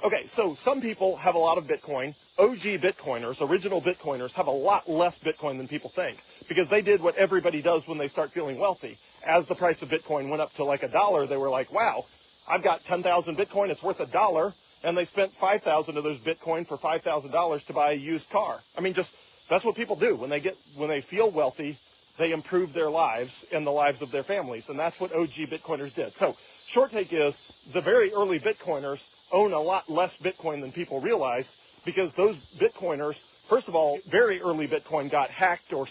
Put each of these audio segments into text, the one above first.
Okay, so some people have a lot of Bitcoin. OG Bitcoiners, original Bitcoiners, have a lot less Bitcoin than people think because they did what everybody does when they start feeling wealthy. As the price of Bitcoin went up to like $1, they were like, wow, I've got 10,000 Bitcoin, it's worth $1. And they spent 5,000 of those Bitcoin for $5,000 to buy a used car. I mean, just that's what people do when they feel wealthy. They improve their lives and the lives of their families, and that's what OG Bitcoiners did. So, short take is the very early Bitcoiners own a lot less Bitcoin than people realize because those Bitcoiners, first of all, very early Bitcoin got hacked or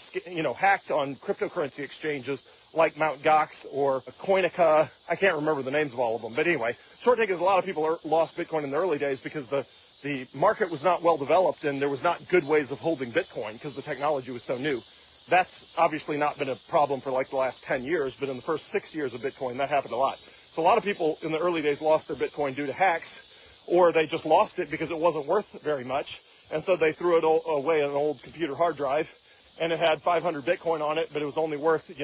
hacked on cryptocurrency exchanges like Mt. Gox or Coinica. I can't remember the names of all of them, but anyway, short take is a lot of people lost Bitcoin in the early days because the market was not well developed and there was not good ways of holding Bitcoin because the technology was so new. That's obviously not been a problem for like the last 10 years, but in the first 6 years of Bitcoin, that happened a lot. So a lot of people in the early days lost their Bitcoin due to hacks, or they just lost it because it wasn't worth very much, and so they threw it away in an old computer hard drive, and it had 500 Bitcoin on it, but it was only worth,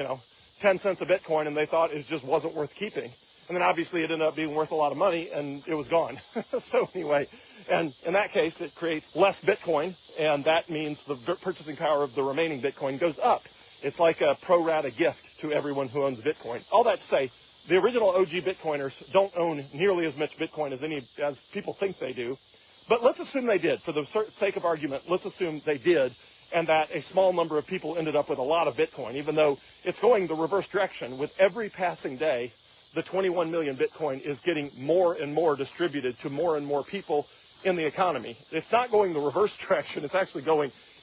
10 cents a Bitcoin, and they thought it just wasn't worth keeping. And then obviously it ended up being worth a lot of money, and it was gone. So anyway, and in that case, it creates less Bitcoin, and that means the purchasing power of the remaining Bitcoin goes up. It's like a pro rata gift to everyone who owns Bitcoin. All that to say, the original OG Bitcoiners don't own nearly as much Bitcoin as people think they do. But let's assume they did. For the sake of argument, let's assume they did, and that a small number of people ended up with a lot of Bitcoin, even though it's going the reverse direction. With every passing day, the 21 million Bitcoin is getting more and more distributed to more and more people in the economy. It's not going the reverse direction. It's actually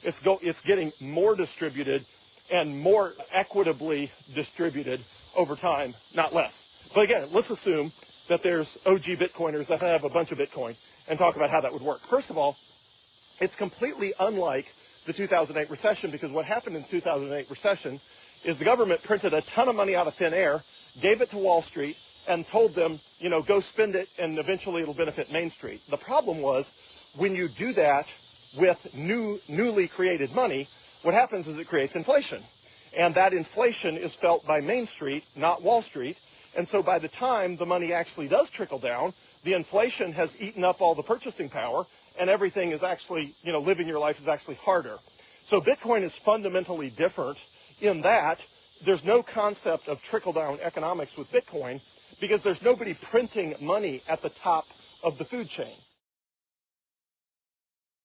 it's getting more distributed and more equitably distributed over time, not less. But again, let's assume that there's OG Bitcoiners that have a bunch of Bitcoin and talk about how that would work. First of all, it's completely unlike the 2008 recession, because what happened in the 2008 recession is the government printed a ton of money out of thin air, gave it to Wall Street, and told them, go spend it, and eventually it'll benefit Main Street. The problem was, when you do that with newly created money, what happens is it creates inflation. And that inflation is felt by Main Street, not Wall Street. And so by the time the money actually does trickle down, the inflation has eaten up all the purchasing power, and everything is actually, living your life is actually harder. So Bitcoin is fundamentally different in that there's no concept of trickle-down economics with Bitcoin, because there's nobody printing money at the top of the food chain.